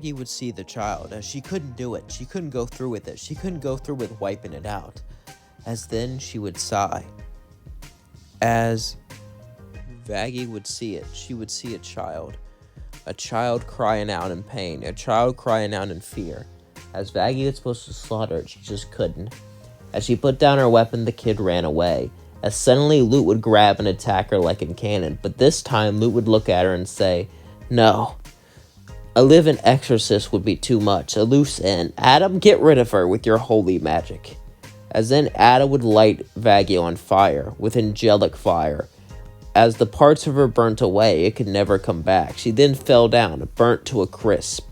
Vaggie would see the child, as she couldn't do it. She couldn't go through with it. She couldn't go through with wiping it out. As then she would sigh. As Vaggie would see it, she would see a child crying out in pain, a child crying out in fear. As Vaggie was supposed to slaughter it, she just couldn't. As she put down her weapon, the kid ran away. As suddenly Lute would grab and attack her like in Canon, but this time Lute would look at her and say, "No. A living exorcist would be too much, a loose end. Adam, get rid of her with your holy magic." As then Ada would light Vaggie on fire, with angelic fire. As the parts of her burnt away, it could never come back. She then fell down, burnt to a crisp,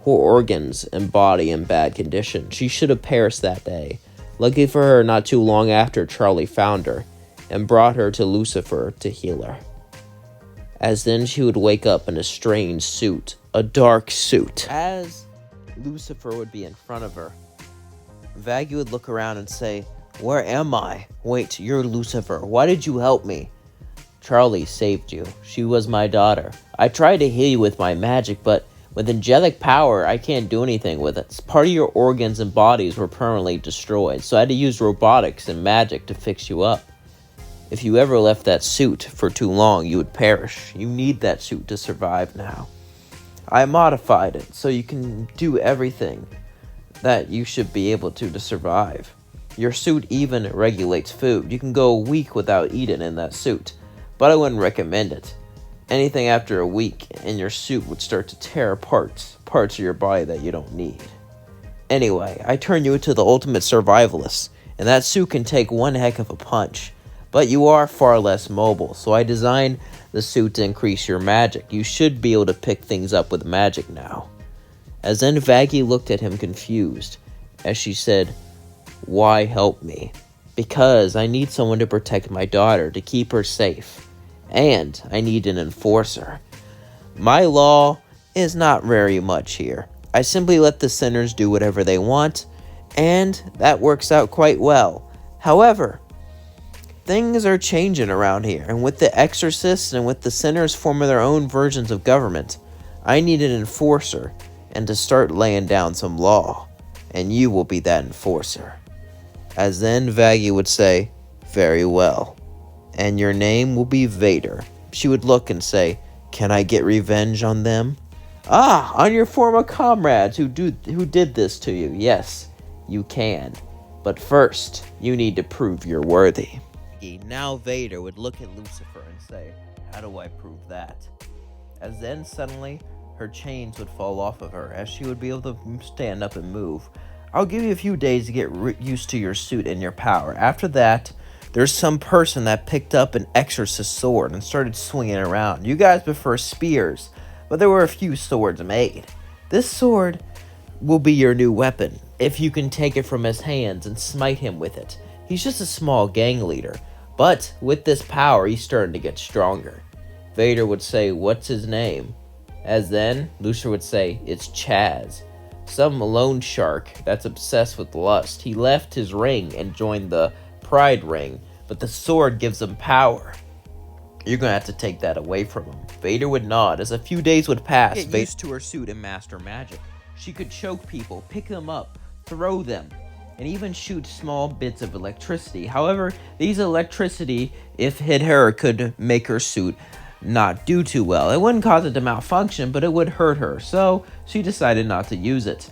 her organs and body in bad condition. She should have perished that day. Lucky for her, not too long after, Charlie found her, and brought her to Lucifer to heal her. As then she would wake up in a strange suit, a dark suit. As Lucifer would be in front of her, Vaggie would look around and say, "Where am I? Wait, you're Lucifer. Why did you help me?" "Charlie saved you. She was my daughter. I tried to heal you with my magic, but with angelic power, I can't do anything with it. Part of your organs and bodies were permanently destroyed, so I had to use robotics and magic to fix you up. If you ever left that suit for too long, you would perish. You need that suit to survive now. I modified it so you can do everything that you should be able to survive. Your suit even regulates food. You can go a week without eating in that suit, but I wouldn't recommend it. Anything after a week, and your suit would start to tear apart parts of your body that you don't need. Anyway, I turned you into the ultimate survivalist, and that suit can take one heck of a punch. But you are far less mobile, so I designed the suit to increase your magic. You should be able to pick things up with magic now." As then Vaggie looked at him confused, as she said, "Why help me?" "Because I need someone to protect my daughter, to keep her safe. And I need an enforcer. My law is not very much here. I simply let the sinners do whatever they want, and that works out quite well. However, things are changing around here, and with the exorcists and with the sinners forming their own versions of government, I need an enforcer and to start laying down some law, and you will be that enforcer." As then Vaggie would say, "Very well. And your name will be Vader." She would look and say, "Can I get revenge on them?" "Ah, on your former comrades who did this to you. Yes, you can. But first, you need to prove you're worthy." Now Vader would look at Lucifer and say, "How do I prove that?" As then suddenly, her chains would fall off of her, as she would be able to stand up and move. "I'll give you a few days to get used to your suit and your power. After that, there's some person that picked up an exorcist sword and started swinging it around. You guys prefer spears, but there were a few swords made. This sword will be your new weapon, if you can take it from his hands and smite him with it. He's just a small gang leader, but with this power, he's starting to get stronger." Vader would say, "What's his name?" As then, Lucifer would say, "It's Chaz. Some loan shark that's obsessed with lust. He left his ring and joined the Pride Ring, but the sword gives him power. You're gonna have to take that away from him." Vader would nod. As a few days would pass, get used to her suit and master magic. She could choke people, pick them up, throw them, and even shoot small bits of electricity. However, these electricity, if hit her, could make her suit not do too well. It wouldn't cause it to malfunction, but it would hurt her, so she decided not to use it.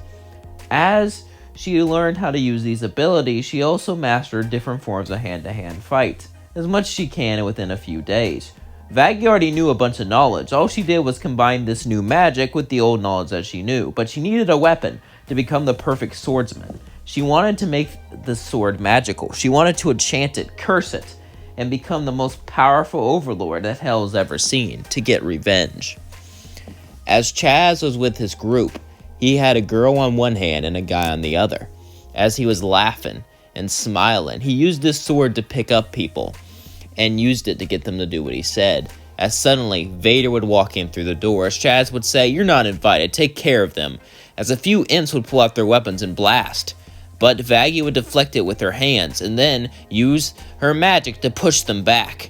As she learned how to use these abilities, she also mastered different forms of hand-to-hand fight, as much as she can within a few days. Vaggie already knew a bunch of knowledge. All she did was combine this new magic with the old knowledge that she knew, but she needed a weapon to become the perfect swordsman. She wanted to make the sword magical. She wanted to enchant it, curse it, and become the most powerful overlord that hell's ever seen, to get revenge. As Chaz was with his group, he had a girl on one hand and a guy on the other. As he was laughing and smiling, he used this sword to pick up people, and used it to get them to do what he said. As suddenly, Vader would walk in through the door, as Chaz would say, "You're not invited, take care of them," as a few imps would pull out their weapons and blast. But Vaggie would deflect it with her hands, and then use her magic to push them back.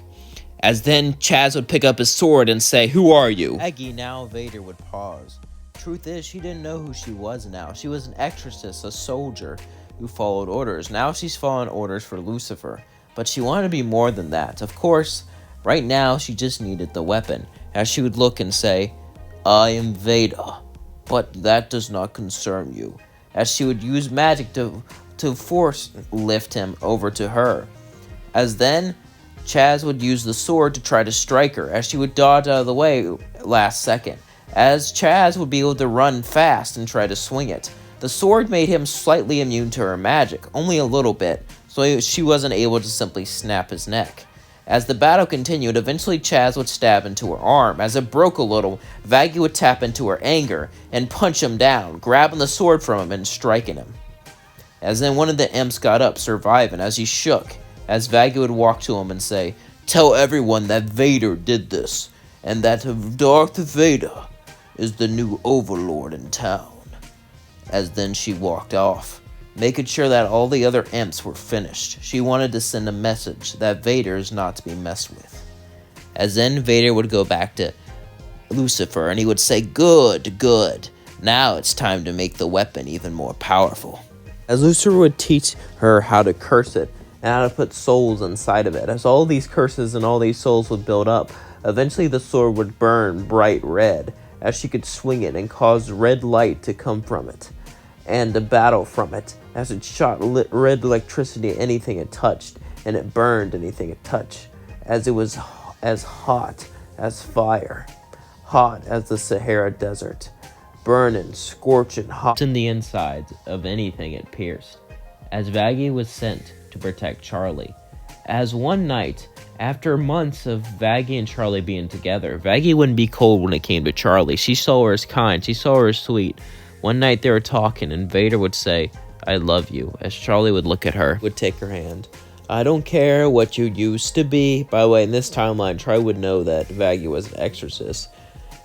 As then Chaz would pick up his sword and say, "Who are you?" Vaggie, now Vader would pause, truth is, she didn't know who she was now. She was an exorcist, a soldier who followed orders. Now she's following orders for Lucifer. But she wanted to be more than that. Of course, right now she just needed the weapon, as she would look and say, "I am Vader, but that does not concern you," as she would use magic to force lift him over to her. As then, Chaz would use the sword to try to strike her, as she would dodge out of the way last second, as Chaz would be able to run fast and try to swing it. The sword made him slightly immune to her magic, only a little bit, so she wasn't able to simply snap his neck. As the battle continued, eventually Chaz would stab into her arm. As it broke a little, Vaggie would tap into her anger and punch him down, grabbing the sword from him and striking him. As then one of the imps got up, surviving, as he shook, as Vaggie would walk to him and say, "Tell everyone that Vader did this, and that Darth Vader is the new overlord in town." As then she walked off, making sure that all the other imps were finished. She wanted to send a message that Vader is not to be messed with. As then Vader would go back to Lucifer and he would say, "Good, good. Now it's time to make the weapon even more powerful." As Lucifer would teach her how to curse it and how to put souls inside of it. As all these curses and all these souls would build up, eventually the sword would burn bright red, as she could swing it and cause red light to come from it, and a battle from it, as it shot red electricity at anything it touched, and it burned anything it touched, as it was as hot as fire, hot as the Sahara Desert, burning, scorching hot in the insides of anything it pierced, as Vaggie was sent to protect Charlie. As one night, after months of Vaggie and Charlie being together, Vaggie wouldn't be cold when it came to Charlie. She saw her as kind, she saw her as sweet. One night they were talking and Vader would say, "I love you," as Charlie would look at her, would take her hand. "I don't care what you used to be." By the way, in this timeline, Charlie would know that Vaggie was an exorcist,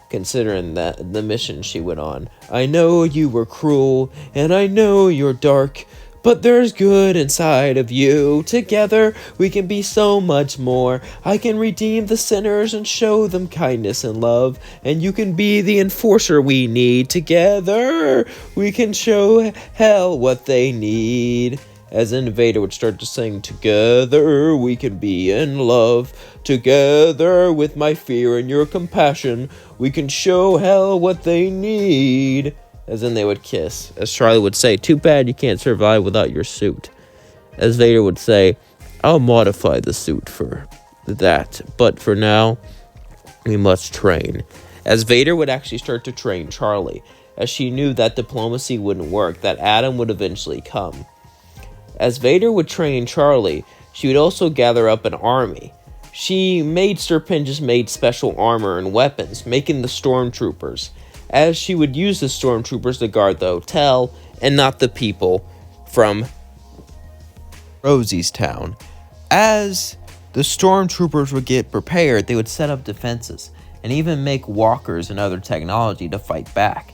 considering that the mission she went on. "I know you were cruel, and I know you're dark, but there's good inside of you. Together, we can be so much more. I can redeem the sinners and show them kindness and love, and you can be the enforcer we need. Together, we can show hell what they need." As then Vader would start to sing, "Together, we can be in love. Together, with my fear and your compassion, we can show hell what they need." As then they would kiss, as Charlie would say, "Too bad you can't survive without your suit." As Vader would say, "I'll modify the suit for that, but for now, we must train." As Vader would actually start to train Charlie, as she knew that diplomacy wouldn't work, that Adam would eventually come. As Vader would train Charlie, she would also gather up an army. She made special armor and weapons, making the stormtroopers, as she would use the stormtroopers to guard the hotel and not the people from Rosie's town. As the stormtroopers would get prepared, they would set up defenses and even make walkers and other technology to fight back.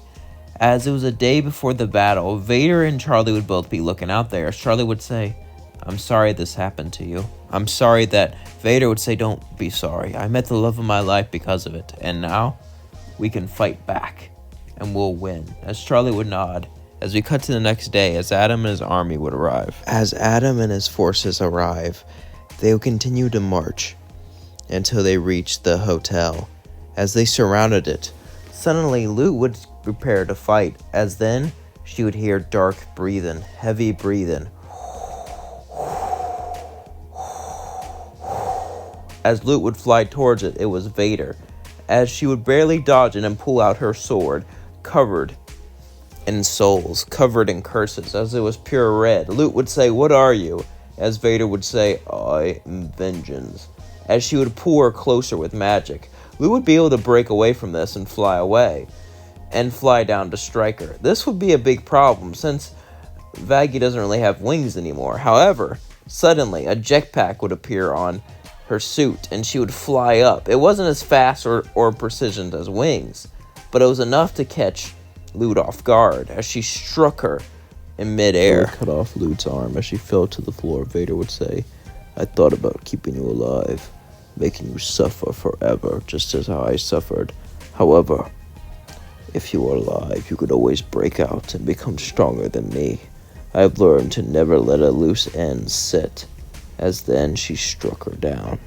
As it was a day before the battle, Vader and Charlie would both be looking out there. Charlie would say, "I'm sorry this happened to you. I'm sorry that." Vader would say, "Don't be sorry. I met the love of my life because of it. And now, we can fight back, and we'll win." As Charlie would nod, as we cut to the next day, as Adam and his army would arrive. As Adam and his forces arrive, they will continue to march until they reached the hotel. As they surrounded it, suddenly Luke would prepare to fight, as then she would hear dark breathing, heavy breathing. As Luke would fly towards it, it was Vader. As she would barely dodge it and pull out her sword, covered in souls, covered in curses, as it was pure red. Luke would say, "What are you?" As Vader would say, "I am vengeance." As she would pull her closer with magic, Luke would be able to break away from this and fly away, and fly down to strike her. This would be a big problem, since Vaggie doesn't really have wings anymore. However, suddenly, a jetpack would appear on her suit, and she would fly up. It wasn't as fast or precision as wings, but it was enough to catch Luke off guard, as she struck her in midair. Cut off Luke's arm as she fell to the floor. Vader would say, "I thought about keeping you alive, making you suffer forever, just as I suffered. However, If you are alive, you could always break out and become stronger than me. I've learned to never let a loose end sit. As then she struck her down.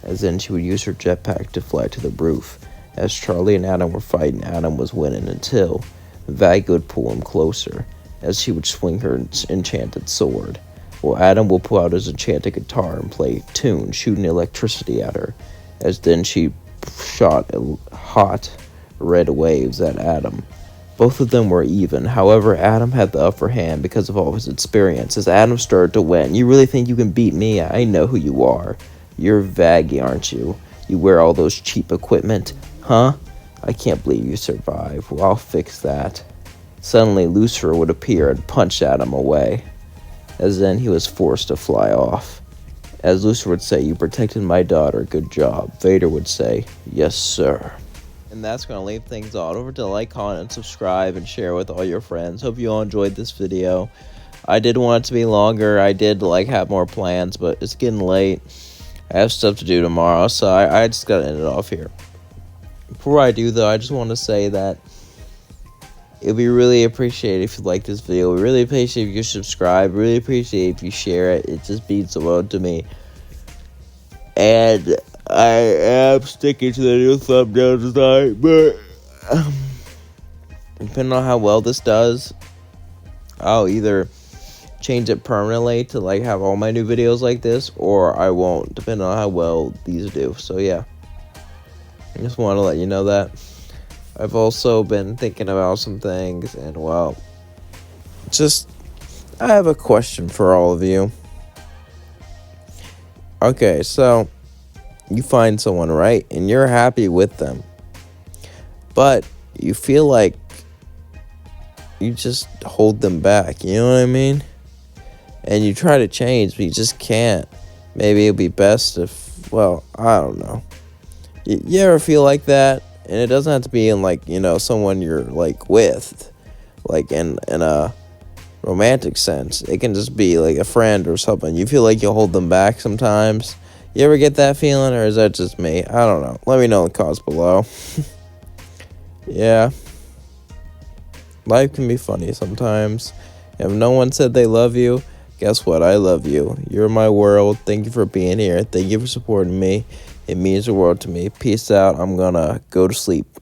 As then she would use her jetpack to fly to the roof. As Charlie and Adam were fighting, Adam was winning until Vaggie would pull him closer, as she would swing her enchanted sword. Well, Adam will pull out his enchanted guitar and play a tune, shooting electricity at her, as then she shot hot red waves at Adam. Both of them were even. However, Adam had the upper hand because of all his experience. As Adam started to win, "You really think you can beat me? I know who you are. You're Vaggie, aren't you? You wear all those cheap equipment, huh? I can't believe you survived. Well, I'll fix that." Suddenly, Lucifer would appear and punch Adam away, as then he was forced to fly off. As Lucifer would say, "You protected my daughter, good job." Vader would say, "Yes, sir." And that's going to leave things on. Over to like, comment, and subscribe, and share with all your friends. Hope you all enjoyed this video. I did want it to be longer. I did have more plans, but it's getting late. I have stuff to do tomorrow, so I just got to end it off here. Before I do, though, I just want to say that it would be really appreciated if you like this video. We really appreciate if you subscribe. Really appreciate if you share it. It just means the world to me. And I am sticking to the new thumbnail design, but depending on how well this does, I'll either change it permanently to have all my new videos like this, or I won't, depending on how well these do. So yeah, I just want to let you know that. I've also been thinking about some things, and well, I have a question for all of you. Okay, so you find someone, right? And you're happy with them, but you feel like you just hold them back, you know what I mean? And you try to change, but you just can't. Maybe it'd be best if, well, I don't know. You ever feel like that? And it doesn't have to be in someone you're with, in a romantic sense. It can just be a friend or something. You feel like you hold them back sometimes. You ever get that feeling, or is that just me? I don't know. Let me know in the comments below. Yeah. Life can be funny sometimes. If no one said they love you, guess what? I love you. You're my world. Thank you for being here. Thank you for supporting me. It means the world to me. Peace out. I'm gonna go to sleep.